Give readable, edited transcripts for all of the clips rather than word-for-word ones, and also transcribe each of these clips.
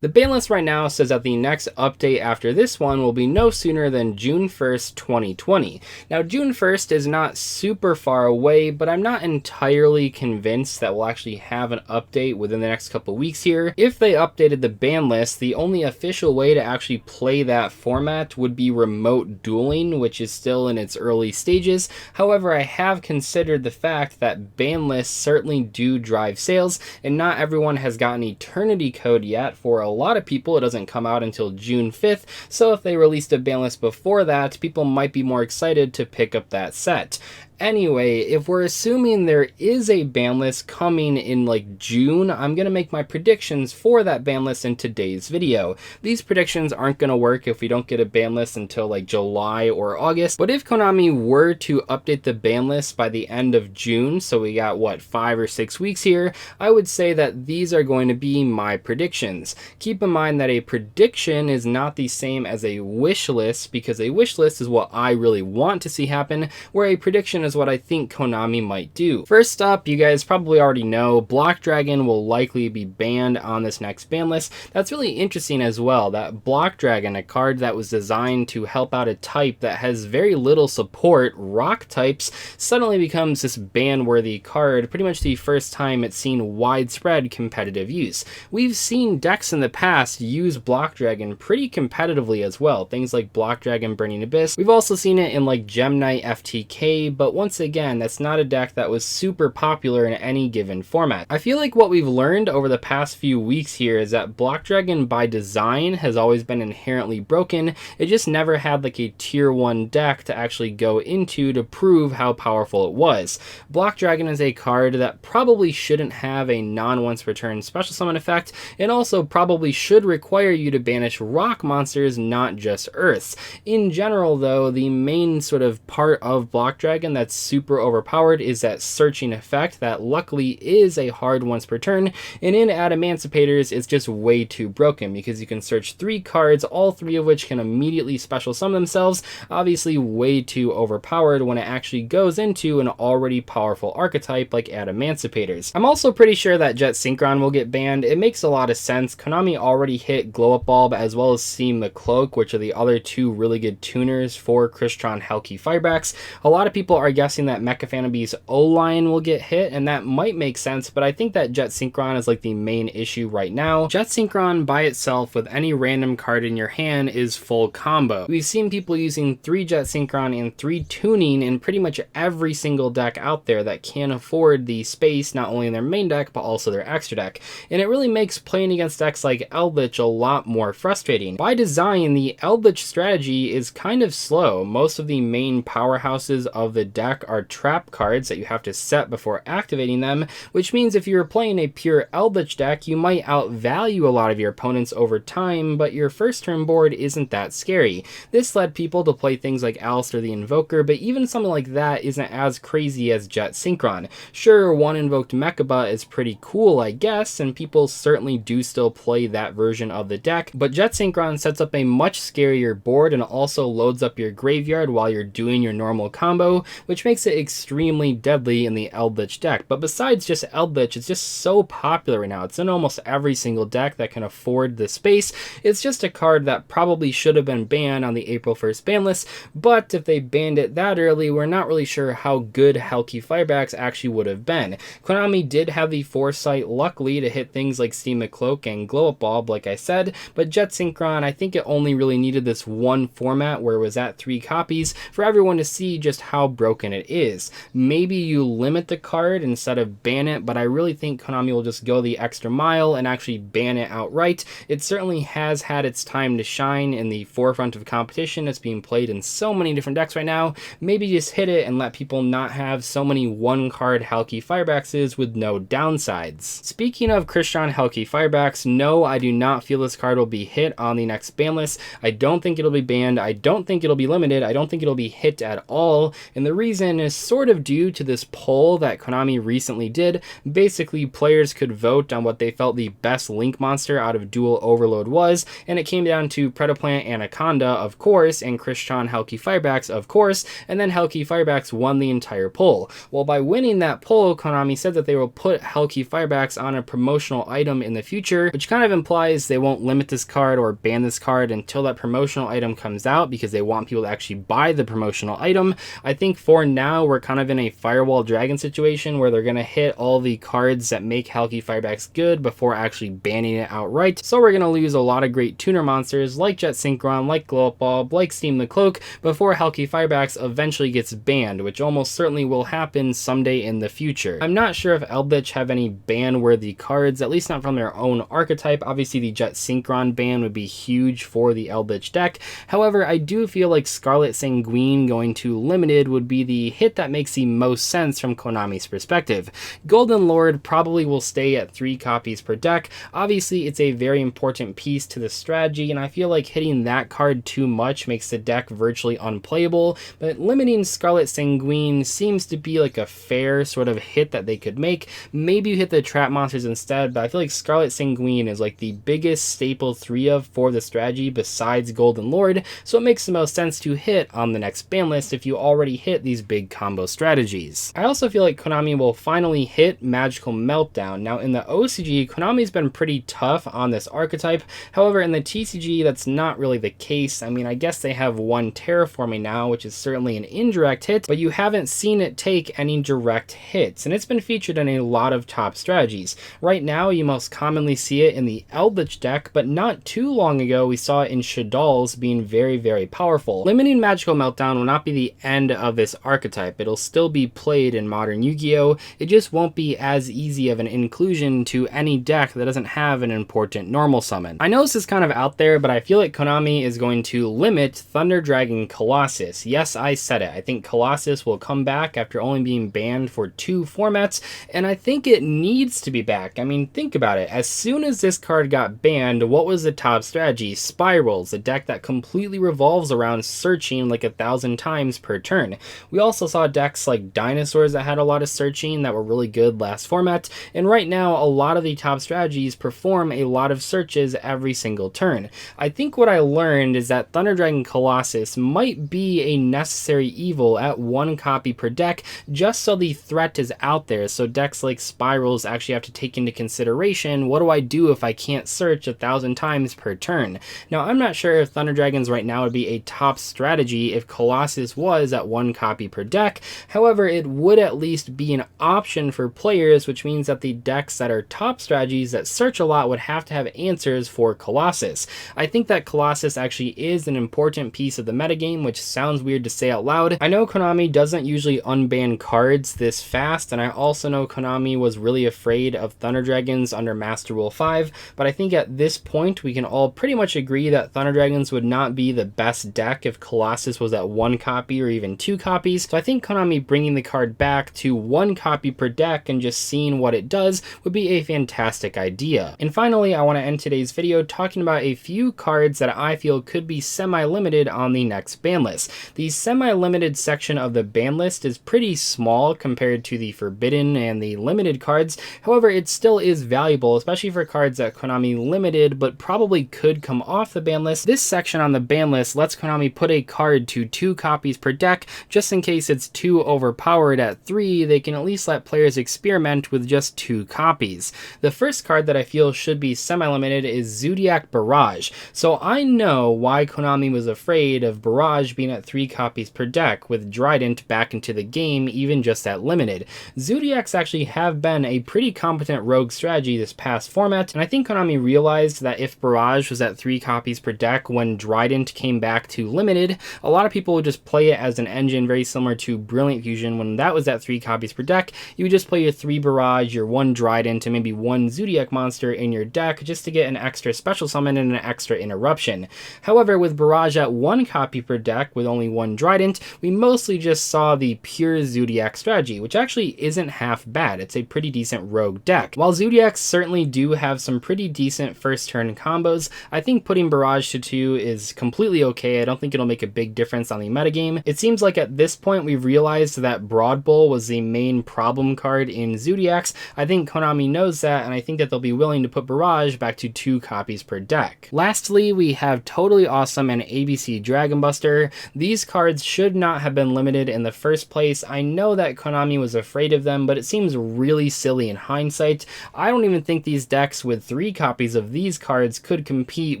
The ban list right now says that the next update after this one will be no sooner than June 1st, 2020. Now, June 1st is not super far away, but I'm not entirely convinced that we'll actually have an update within the next couple weeks here. If they updated the ban list, the only official way to actually play that format would be remote dueling, which is still in its early stages. However, I have considered the fact that ban lists certainly do drive sales, and not everyone has gotten Eternity Code yet. For a lot of people, it doesn't come out until June 5th, so if they released a ban list before that, people might be more excited to pick up that set. Anyway, if we're assuming there is a ban list coming in like June, I'm going to make my predictions for that ban list in today's video. These predictions aren't going to work if we don't get a ban list until like July or August, but if Konami were to update the ban list by the end of June, so we got what, 5 or 6 weeks here, I would say that these are going to be my predictions. Keep in mind that a prediction is not the same as a wish list, because a wish list is what I really want to see happen, where a prediction is what I think Konami might do. First up, you guys probably already know, Block Dragon will likely be banned on this next ban list. That's really interesting as well, that Block Dragon, a card that was designed to help out a type that has very little support, rock types, suddenly becomes this ban-worthy card, pretty much the first time it's seen widespread competitive use. We've seen decks in the past use Block Dragon pretty competitively as well, things like Block Dragon Burning Abyss. We've also seen it in like Gem Knight FTK, but once again, that's not a deck that was super popular in any given format. I feel like what we've learned over the past few weeks here is that Block Dragon by design has always been inherently broken. It just never had like a tier 1 deck to actually go into to prove how powerful it was. Block Dragon is a card that probably shouldn't have a non-once per turn special summon effect, and also probably should require you to banish rock monsters, not just earths. In general though, the main sort of part of Block Dragon that's super overpowered is that searching effect that luckily is a hard once per turn, and in Adamantipator's it's just way too broken because you can search 3 cards, all 3 of which can immediately special summon themselves. Obviously way too overpowered when it actually goes into an already powerful archetype like Adamantipator's. I'm also pretty sure that Jet Synchron will get banned. It makes a lot of sense. Konami already hit Glow Up Bulb as well as Seam the Cloak, which are the other 2 really good tuners for Crystron Halqifibrax. A lot of people are guessing that Mecha Fanabee's O-line will get hit, and that might make sense, but I think that Jet Synchron is like the main issue right now. Jet Synchron by itself with any random card in your hand is full combo. We've seen people using 3 Jet Synchron and 3 tuning in pretty much every single deck out there that can afford the space, not only in their main deck, but also their extra deck. And it really makes playing against decks like Eldlich a lot more frustrating. By design, the Eldlich strategy is kind of slow. Most of the main powerhouses of the deck are trap cards that you have to set before activating them, which means if you're playing a pure Eldlich deck, you might outvalue a lot of your opponents over time, but your first turn board isn't that scary. This led people to play things like Alistair the Invoker, but even something like that isn't as crazy as Jet Synchron. Sure, one invoked Mechaba is pretty cool, I guess, and people certainly do still play that version of the deck, but Jet Synchron sets up a much scarier board and also loads up your graveyard while you're doing your normal combo, which makes it extremely deadly in the Eldlich deck. But besides just Eldlich, it's just so popular right now. It's in almost every single deck that can afford the space. It's just a card that probably should have been banned on the April 1st ban list, but if they banned it that early, we're not really sure how good Halqifibrax actually would have been. Konami did have the foresight, luckily, to hit things like Steam the Cloak and Glow Up Bulb, like I said, but Jet Synchron, I think it only really needed this one format where it was at 3 copies for everyone to see just how broken it is. Maybe you limit the card instead of ban it, but I really think Konami will just go the extra mile and actually ban it outright. It certainly has had its time to shine in the forefront of competition. It's being played in so many different decks right now. Maybe just hit it and let people not have so many one-card Halqifibraxes with no downsides. Speaking of Crystron Halqifibrax, no, I do not feel this card will be hit on the next ban list. I don't think it'll be banned. I don't think it'll be limited. I don't think it'll be hit at all. And the reason reason is sort of due to this poll that Konami recently did. Basically, players could vote on what they felt the best Link monster out of Dual Overload was, and it came down to Predaplant Anaconda, of course, and Crystron Halqifibrax, of course, and then Halqifibrax won the entire poll. Well, by winning that poll, Konami said that they will put Halqifibrax on a promotional item in the future, which kind of implies they won't limit this card or ban this card until that promotional item comes out, because they want people to actually buy the promotional item. I think for now we're kind of in a Firewall Dragon situation where they're going to hit all the cards that make Halqifibrax good before actually banning it outright. So we're going to lose a lot of great tuner monsters like Jet Synchron, like Glow Up Bulb, like Steam the Cloak before Halqifibrax eventually gets banned, which almost certainly will happen someday in the future. I'm not sure if Eldlich have any ban-worthy cards, at least not from their own archetype. Obviously the Jet Synchron ban would be huge for the Eldlich deck. However, I do feel like Scarlet Sanguine going to limited would be the hit that makes the most sense from Konami's perspective. Golden Lord probably will stay at 3 copies per deck. Obviously it's a very important piece to the strategy, and I feel like hitting that card too much makes the deck virtually unplayable, but limiting Scarlet Sanguine seems to be like a fair sort of hit that they could make. Maybe you hit the trap monsters instead, but I feel like Scarlet Sanguine is like the biggest staple 3 of for the strategy besides Golden Lord, so it makes the most sense to hit on the next ban list if you already hit these big combo strategies. I also feel like Konami will finally hit Magical Meltdown. Now in the OCG, Konami's been pretty tough on this archetype. However, in the TCG, that's not really the case. I mean, I guess they have one terraforming now, which is certainly an indirect hit, but you haven't seen it take any direct hits, and it's been featured in a lot of top strategies. Right now, you most commonly see it in the Eldlich deck, but not too long ago, we saw it in Shadal's being very, very powerful. Limiting Magical Meltdown will not be the end of this archetype. It'll still be played in modern Yu-Gi-Oh! It just won't be as easy of an inclusion to any deck that doesn't have an important normal summon. I know this is kind of out there, but I feel like Konami is going to limit Thunder Dragon Colossus. Yes, I said it. I think Colossus will come back after only being banned for 2 formats, and I think it needs to be back. I mean, think about it. As soon as this card got banned, what was the top strategy? Spirals, a deck that completely revolves around searching like 1,000 times per turn. We also saw decks like Dinosaurs that had a lot of searching that were really good last format, and right now a lot of the top strategies perform a lot of searches every single turn. I think what I learned is that Thunder Dragon Colossus might be a necessary evil at 1 copy per deck, just so the threat is out there, so decks like Spirals actually have to take into consideration, what do I do if I can't search 1,000 times per turn? Now, I'm not sure if Thunder Dragons right now would be a top strategy if Colossus was at 1 copy per deck. However, it would at least be an option for players, which means that the decks that are top strategies that search a lot would have to have answers for Colossus. I think that Colossus actually is an important piece of the metagame, which sounds weird to say out loud. I know Konami doesn't usually unban cards this fast, and I also know Konami was really afraid of Thunder Dragons under Master Rule 5, but I think at this point we can all pretty much agree that Thunder Dragons would not be the best deck if Colossus was at 1 copy or even 2 copies, so I think Konami bringing the card back to 1 copy per deck and just seeing what it does would be a fantastic idea. And finally, I want to end today's video talking about a few cards that I feel could be semi-limited on the next ban list. The semi-limited section of the ban list is pretty small compared to the forbidden and the limited cards. However, it still is valuable, especially for cards that Konami limited but probably could come off the ban list. This section on the ban list lets Konami put a card to 2 copies per deck, just in case it's too overpowered at 3, they can at least let players experiment with just 2 copies. The first card that I feel should be semi-limited is Zodiac Barrage. So I know why Konami was afraid of Barrage being at 3 copies per deck with Trident back into the game, even just at limited. Zodiacs actually have been a pretty competent rogue strategy this past format, and I think Konami realized that if Barrage was at 3 copies per deck when Trident came back to limited, a lot of people would just play it as an engine very similar to Brilliant Fusion. When that was at 3 copies per deck, you would just play your 3 Barrage, your 1 Trident, and maybe 1 Zodiac monster in your deck just to get an extra special summon and an extra interruption. However, with Barrage at 1 copy per deck with only 1 Trident, we mostly just saw the pure Zodiac strategy, which actually isn't half bad. It's a pretty decent rogue deck. While Zodiacs certainly do have some pretty decent first turn combos, I think putting Barrage to 2 is completely okay. I don't think it'll make a big difference on the metagame. It seems like at this point we've realized that Broad Bull was the main problem card in Zodiacs. I think Konami knows that, and I think that they'll be willing to put Barrage back to 2 copies per deck. Lastly, we have Totally Awesome and ABC Dragon Buster. These cards should not have been limited in the first place. I know that Konami was afraid of them, but it seems really silly in hindsight. I don't even think these decks with 3 copies of these cards could compete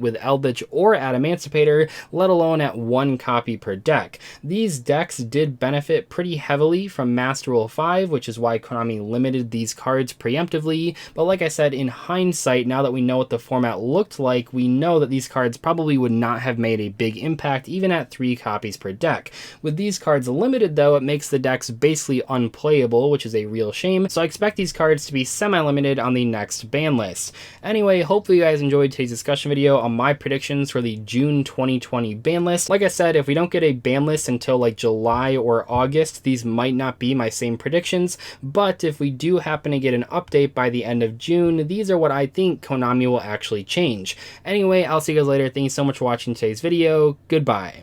with Eldlich or Adamancipator, let alone at 1 copy per deck. These decks did benefit pretty heavily from Master Rule 5, which is why Konami limited these cards preemptively, but like I said, in hindsight, now that we know what the format looked like, we know that these cards probably would not have made a big impact even at 3 copies per deck. With these cards limited though, it makes the decks basically unplayable, which is a real shame, so I expect these cards to be semi-limited on the next ban list. Anyway, hopefully you guys enjoyed today's discussion video on my predictions for the June 2020 ban list. Like I said, if we don't get a ban list until like July or August, these might not be my same predictions, but if we do happen to get an update by the end of June, these are what I think Konami will actually change. Anyway, I'll see you guys later. Thank you so much for watching today's video. Goodbye.